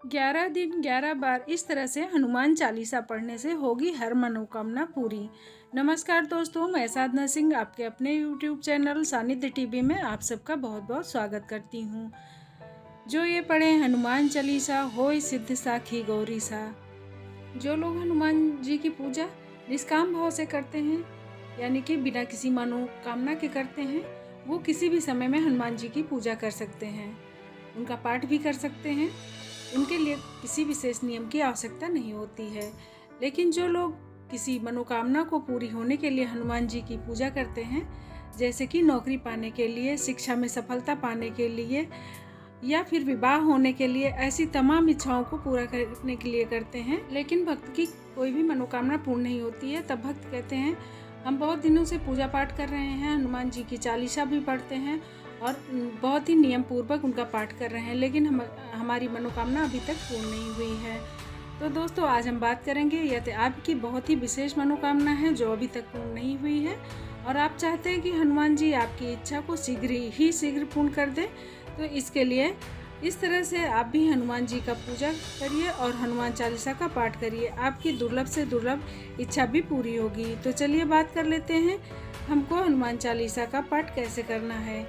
11 दिन 11 बार इस तरह से हनुमान चालीसा पढ़ने से होगी हर मनोकामना पूरी। नमस्कार दोस्तों, मैं साधना सिंह आपके अपने YouTube चैनल सानिध्य टीवी में आप सबका बहुत बहुत स्वागत करती हूँ। जो ये पढ़े हनुमान चालीसा होय सिद्ध साखी गौरी सा। जो लोग हनुमान जी की पूजा निष्काम भाव से करते हैं, यानी कि बिना किसी मनोकामना के करते हैं, वो किसी भी समय में हनुमान जी की पूजा कर सकते हैं, उनका पाठ भी कर सकते हैं। उनके लिए किसी विशेष नियम की आवश्यकता नहीं होती है। लेकिन जो लोग किसी मनोकामना को पूरी होने के लिए हनुमान जी की पूजा करते हैं, जैसे कि नौकरी पाने के लिए, शिक्षा में सफलता पाने के लिए या फिर विवाह होने के लिए, ऐसी तमाम इच्छाओं को पूरा करने के लिए करते हैं, लेकिन भक्त की कोई भी मनोकामना पूर्ण नहीं होती है, तब भक्त कहते हैं हम बहुत दिनों से पूजा पाठ कर रहे हैं, हनुमान जी की चालीसा भी पढ़ते हैं और बहुत ही नियम पूर्वक उनका पाठ कर रहे हैं, लेकिन हमारी मनोकामना अभी तक पूर्ण नहीं हुई है। तो दोस्तों, आज हम बात करेंगे यदि आपकी बहुत ही विशेष मनोकामना है जो अभी तक पूर्ण नहीं हुई है और आप चाहते हैं कि हनुमान जी आपकी इच्छा को शीघ्र पूर्ण कर दें, तो इसके लिए इस तरह से आप भी हनुमान जी का पूजा करिए और हनुमान चालीसा का पाठ करिए। आपकी दुर्लभ से दुर्लभ इच्छा भी पूरी होगी। तो चलिए बात कर लेते हैं हमको हनुमान चालीसा का पाठ कैसे करना है।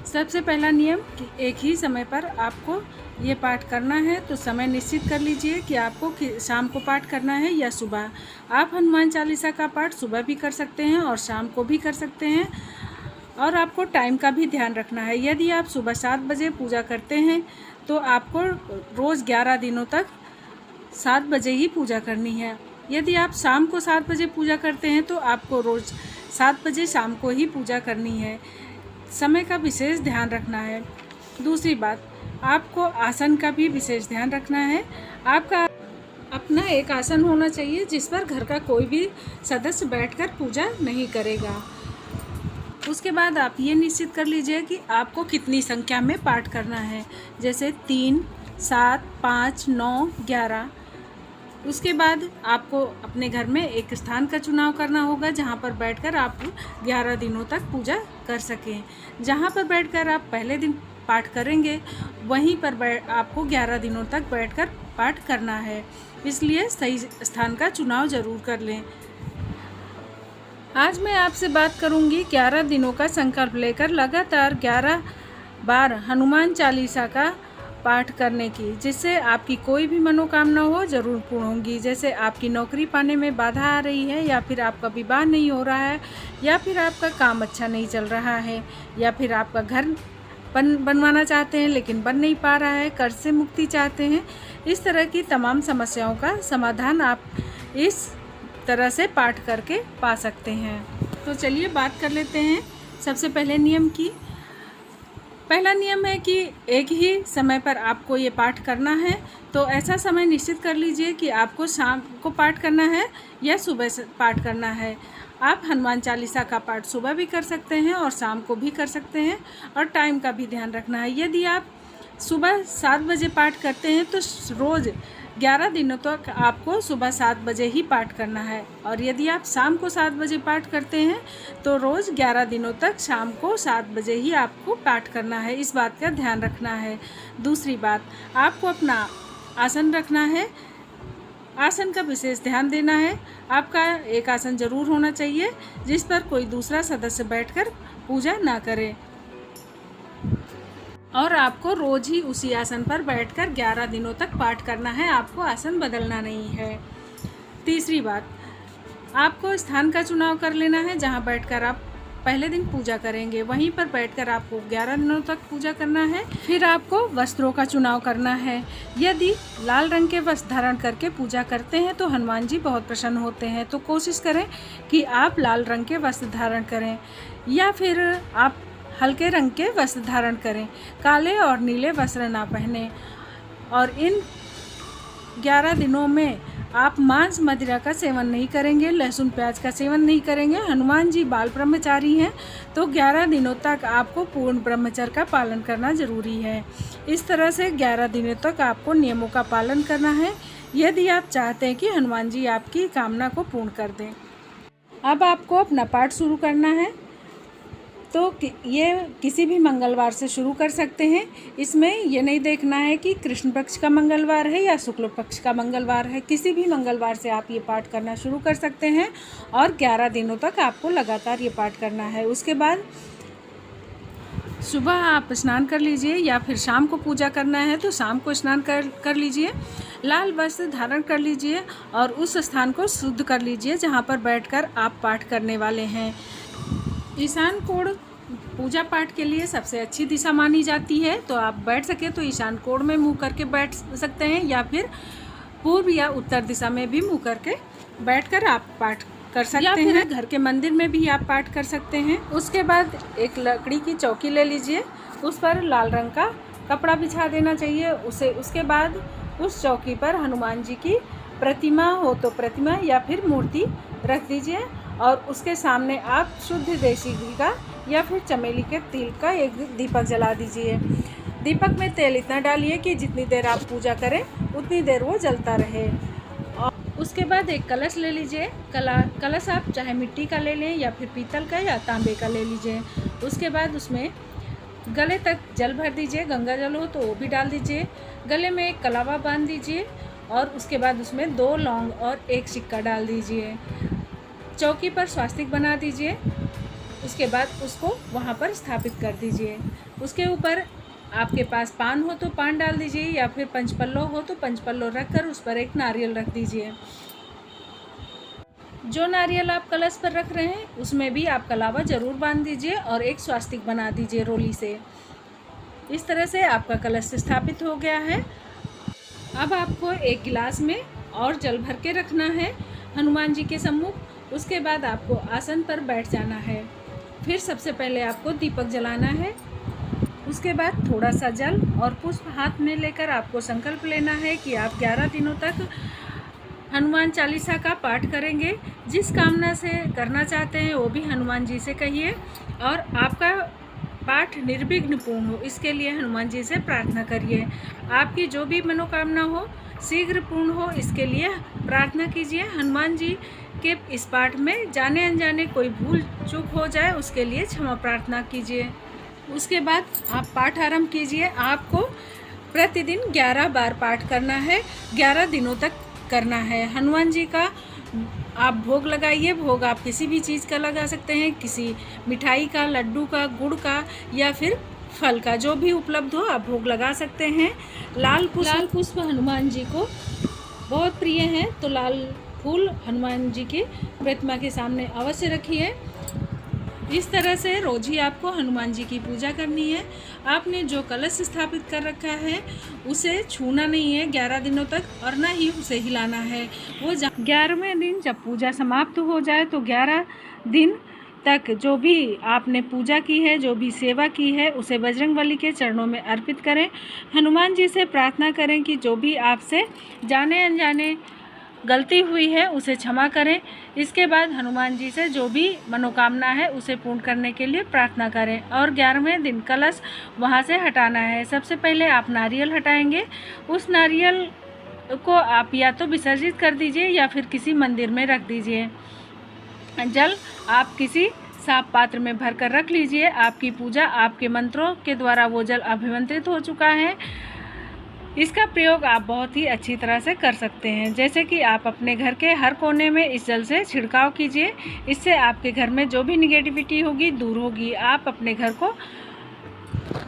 सबसे पहला नियम कि एक ही समय पर आपको ये पाठ करना है, तो समय निश्चित कर लीजिए कि आपको शाम को पाठ करना है या सुबह। आप हनुमान चालीसा का पाठ सुबह भी कर सकते हैं और शाम को भी कर सकते हैं, और आपको टाइम का भी ध्यान रखना है। यदि आप सुबह 7 बजे पूजा करते हैं तो आपको रोज़ 11 दिनों तक 7 बजे ही पूजा करनी है। यदि आप शाम को 7 बजे पूजा करते हैं तो आपको रोज़ 7 बजे शाम को ही पूजा करनी है। समय का विशेष ध्यान रखना है। दूसरी बात, आपको आसन का भी विशेष ध्यान रखना है। आपका अपना एक आसन होना चाहिए जिस पर घर का कोई भी सदस्य बैठकर पूजा नहीं करेगा। उसके बाद आप ये निश्चित कर लीजिए कि आपको कितनी संख्या में पाठ करना है, जैसे 3, 7, 5, 9, 11। उसके बाद आपको अपने घर में एक स्थान का चुनाव करना होगा जहाँ पर बैठकर आप 11 दिनों तक पूजा कर सकें। जहाँ पर बैठकर आप पहले दिन पाठ करेंगे वहीं पर आपको 11 दिनों तक बैठकर पाठ करना है, इसलिए सही स्थान का चुनाव ज़रूर कर लें। आज मैं आपसे बात करूंगी 11 दिनों का संकल्प लेकर लगातार 11 बार हनुमान चालीसा का पाठ करने की, जिससे आपकी कोई भी मनोकामना हो ज़रूर पूर्ण होंगी। जैसे आपकी नौकरी पाने में बाधा आ रही है, या फिर आपका विवाह नहीं हो रहा है, या फिर आपका काम अच्छा नहीं चल रहा है, या फिर आपका घर बनवाना चाहते हैं लेकिन बन नहीं पा रहा है, कर्ज से मुक्ति चाहते हैं। इस तरह की तमाम समस्याओं का समाधान आप इस तरह से पाठ करके पा सकते हैं। तो चलिए बात कर लेते हैं सबसे पहले नियम की। पहला नियम है कि एक ही समय पर आपको ये पाठ करना है, तो ऐसा समय निश्चित कर लीजिए कि आपको शाम को पाठ करना है या सुबह से पाठ करना है। आप हनुमान चालीसा का पाठ सुबह भी कर सकते हैं और शाम को भी कर सकते हैं, और टाइम का भी ध्यान रखना है। यदि आप सुबह 7 बजे पाठ करते हैं तो रोज़ 11 दिनों तक आपको सुबह 7 बजे ही पाठ करना है, और यदि आप शाम को 7 बजे पाठ करते हैं तो रोज़ 11 दिनों तक शाम को 7 बजे ही आपको पाठ करना है। इस बात का ध्यान रखना है। दूसरी बात, आपको अपना आसन रखना है। आसन का विशेष ध्यान देना है। आपका एक आसन जरूर होना चाहिए जिस पर कोई दूसरा सदस्य बैठकर पूजा ना करे, और आपको रोज़ ही उसी आसन पर बैठकर 11 दिनों तक पाठ करना है। आपको आसन बदलना नहीं है। तीसरी बात, आपको स्थान का चुनाव कर लेना है जहां बैठकर आप पहले दिन पूजा करेंगे, वहीं पर बैठकर आपको 11 दिनों तक पूजा करना है। फिर आपको वस्त्रों का चुनाव करना है। यदि लाल रंग के वस्त्र धारण करके पूजा करते हैं तो हनुमान जी बहुत प्रसन्न होते हैं, तो कोशिश करें कि आप लाल रंग के वस्त्र धारण करें, या फिर आप हल्के रंग के वस्त्र धारण करें, काले और नीले वस्त्र ना पहने। और इन 11 दिनों में आप मांस मदिरा का सेवन नहीं करेंगे, लहसुन प्याज का सेवन नहीं करेंगे। हनुमान जी बाल ब्रह्मचारी हैं, तो 11 दिनों तक आपको पूर्ण ब्रह्मचर्य का पालन करना जरूरी है। इस तरह से 11 दिनों तक आपको नियमों का पालन करना है, यदि आप चाहते हैं कि हनुमान जी आपकी कामना को पूर्ण कर दें। अब आपको अपना पाठ शुरू करना है। तो ये किसी भी मंगलवार से शुरू कर सकते हैं। इसमें ये नहीं देखना है कि कृष्ण पक्ष का मंगलवार है या शुक्ल पक्ष का मंगलवार है, किसी भी मंगलवार से आप ये पाठ करना शुरू कर सकते हैं और 11 दिनों तक आपको लगातार ये पाठ करना है। उसके बाद सुबह आप स्नान कर लीजिए या फिर शाम को पूजा करना है तो शाम को स्नान कर लीजिए। लाल वस्त्र धारण कर लीजिए और उस स्थान को शुद्ध कर लीजिए जहाँ पर बैठकर आप पाठ करने वाले हैं। ईशान कोण पूजा पाठ के लिए सबसे अच्छी दिशा मानी जाती है, तो आप बैठ सके तो ईशान कोण में मुँह करके बैठ सकते हैं या फिर पूर्व या उत्तर दिशा में भी मुँह करके बैठकर आप पाठ कर सकते हैं। घर के मंदिर में भी आप पाठ कर सकते हैं। उसके बाद एक लकड़ी की चौकी ले लीजिए, उस पर लाल रंग का कपड़ा बिछा देना चाहिए। उसके बाद उस चौकी पर हनुमान जी की प्रतिमा हो तो प्रतिमा या फिर मूर्ति रख दीजिए और उसके सामने आप शुद्ध देसी घी का या फिर चमेली के तेल का एक दीपक जला दीजिए। दीपक में तेल इतना डालिए कि जितनी देर आप पूजा करें उतनी देर वो जलता रहे। और उसके बाद एक कलश ले लीजिए। कलश आप चाहे मिट्टी का ले लें या फिर पीतल का या तांबे का ले लीजिए। उसके बाद उसमें गले तक जल भर दीजिए, गंगा जल हो तो वो भी डाल दीजिए। गले में एक कलावा बांध दीजिए और उसके बाद उसमें 2 लौंग और 1 सिक्का डाल दीजिए। चौकी पर स्वास्तिक बना दीजिए। उसके बाद उसको वहाँ पर स्थापित कर दीजिए। उसके ऊपर आपके पास पान हो तो पान डाल दीजिए या फिर पंचपल्लो हो तो पंचपल्लो रखकर उस पर एक नारियल रख दीजिए। जो नारियल आप कलश पर रख रहे हैं उसमें भी आप कलावा ज़रूर बांध दीजिए और एक स्वास्तिक बना दीजिए रोली से। इस तरह से आपका कलश स्थापित हो गया है। अब आपको एक गिलास में और जल भर के रखना है हनुमान जी के सम्मुख। उसके बाद आपको आसन पर बैठ जाना है। फिर सबसे पहले आपको दीपक जलाना है। उसके बाद थोड़ा सा जल और पुष्प हाथ में लेकर आपको संकल्प लेना है कि आप 11 दिनों तक हनुमान चालीसा का पाठ करेंगे। जिस कामना से करना चाहते हैं वो भी हनुमान जी से कहिए और आपका पाठ निर्विघ्न पूर्ण हो, इसके लिए हनुमान जी से प्रार्थना करिए। आपकी जो भी मनोकामना हो शीघ्र पूर्ण हो, इसके लिए प्रार्थना कीजिए। हनुमान जी के इस पाठ में जाने अनजाने कोई भूल चूक हो जाए उसके लिए क्षमा प्रार्थना कीजिए। उसके बाद आप पाठ आरंभ कीजिए। आपको प्रतिदिन 11 बार पाठ करना है, 11 दिनों तक करना है। हनुमान जी का आप भोग लगाइए। भोग आप किसी भी चीज़ का लगा सकते हैं, किसी मिठाई का, लड्डू का, गुड़ का या फिर फल का, जो भी उपलब्ध हो आप भोग लगा सकते हैं। लाल पुष्प हनुमान जी को बहुत प्रिय हैं, तो लाल फूल हनुमान जी की प्रतिमा के सामने अवश्य रखिए। इस तरह से रोज ही आपको हनुमान जी की पूजा करनी है। आपने जो कलश स्थापित कर रखा है उसे छूना नहीं है 11 दिनों तक और ना ही उसे हिलाना है। वो 11वें दिन जब पूजा समाप्त हो जाए तो 11 दिन तक जो भी आपने पूजा की है, जो भी सेवा की है, उसे बजरंगबली के चरणों में अर्पित करें। हनुमान जी से प्रार्थना करें कि जो भी आपसे जाने अनजाने गलती हुई है उसे क्षमा करें। इसके बाद हनुमान जी से जो भी मनोकामना है उसे पूर्ण करने के लिए प्रार्थना करें और 11वें दिन कलश वहाँ से हटाना है। सबसे पहले आप नारियल हटाएंगे। उस नारियल को आप या तो विसर्जित कर दीजिए या फिर किसी मंदिर में रख दीजिए। जल आप किसी साफ पात्र में भरकर रख लीजिए। आपकी पूजा आपके मंत्रों के द्वारा वो जल अभिमंत्रित हो चुका है। इसका प्रयोग आप बहुत ही अच्छी तरह से कर सकते हैं। जैसे कि आप अपने घर के हर कोने में इस जल से छिड़काव कीजिए। इससे आपके घर में जो भी निगेटिविटी होगी दूर होगी। आप अपने घर को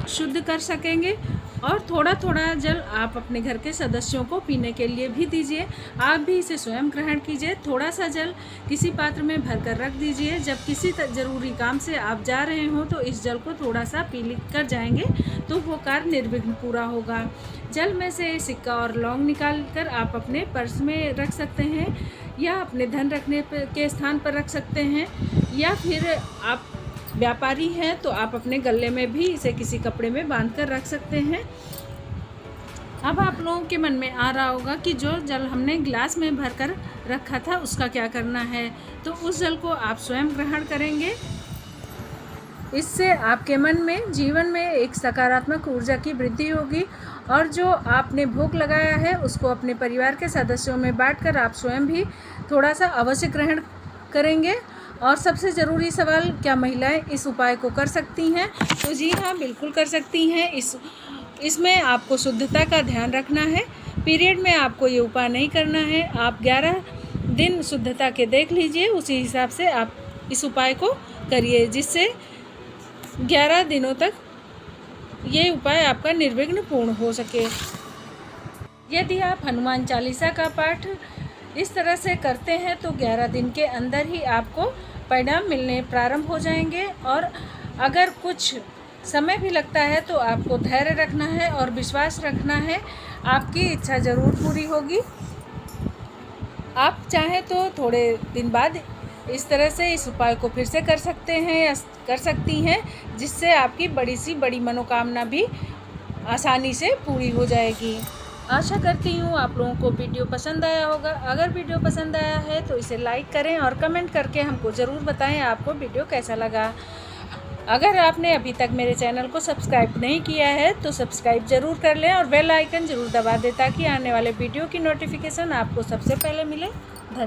शुद्ध कर सकेंगे और थोड़ा थोड़ा जल आप अपने घर के सदस्यों को पीने के लिए भी दीजिए। आप भी इसे स्वयं ग्रहण कीजिए। थोड़ा सा जल किसी पात्र में भरकर रख दीजिए। जब किसी ज़रूरी काम से आप जा रहे हो तो इस जल को थोड़ा सा पी कर जाएंगे तो वो कार्य निर्विघ्न पूरा होगा। जल में से सिक्का और लौंग निकाल कर आप अपने पर्स में रख सकते हैं या अपने धन रखने के स्थान पर रख सकते हैं या फिर आप व्यापारी हैं तो आप अपने गले में भी इसे किसी कपड़े में बांध कर रख सकते हैं। अब आप लोगों के मन में आ रहा होगा कि जो जल हमने गिलास में भरकर रखा था उसका क्या करना है, तो उस जल को आप स्वयं ग्रहण करेंगे। इससे आपके मन में जीवन में एक सकारात्मक ऊर्जा की वृद्धि होगी और जो आपने भोग लगाया है उसको अपने परिवार के सदस्यों में बांटकर आप स्वयं भी थोड़ा सा अवश्य ग्रहण करेंगे और सबसे ज़रूरी सवाल, क्या महिलाएं इस उपाय को कर सकती हैं? तो जी हाँ, बिल्कुल कर सकती हैं। इसमें आपको शुद्धता का ध्यान रखना है। पीरियड में आपको ये उपाय नहीं करना है। आप 11 दिन शुद्धता के देख लीजिए, उसी हिसाब से आप इस उपाय को करिए, जिससे 11 दिनों तक ये उपाय आपका निर्विघ्न पूर्ण हो सके। यदि आप हनुमान चालीसा का पाठ इस तरह से करते हैं तो 11 दिन के अंदर ही आपको परिणाम मिलने प्रारंभ हो जाएंगे। और अगर कुछ समय भी लगता है तो आपको धैर्य रखना है और विश्वास रखना है, आपकी इच्छा ज़रूर पूरी होगी। आप चाहें तो थोड़े दिन बाद इस तरह से इस उपाय को फिर से कर सकते हैं या कर सकती हैं, जिससे आपकी बड़ी मनोकामना भी आसानी से पूरी हो जाएगी। आशा करती हूँ आप लोगों को वीडियो पसंद आया होगा। अगर वीडियो पसंद आया है तो इसे लाइक करें और कमेंट करके हमको ज़रूर बताएं आपको वीडियो कैसा लगा। अगर आपने अभी तक मेरे चैनल को सब्सक्राइब नहीं किया है तो सब्सक्राइब ज़रूर कर लें और बेल आइकन ज़रूर दबा दें, ताकि आने वाले वीडियो की नोटिफिकेशन आपको सबसे पहले मिले।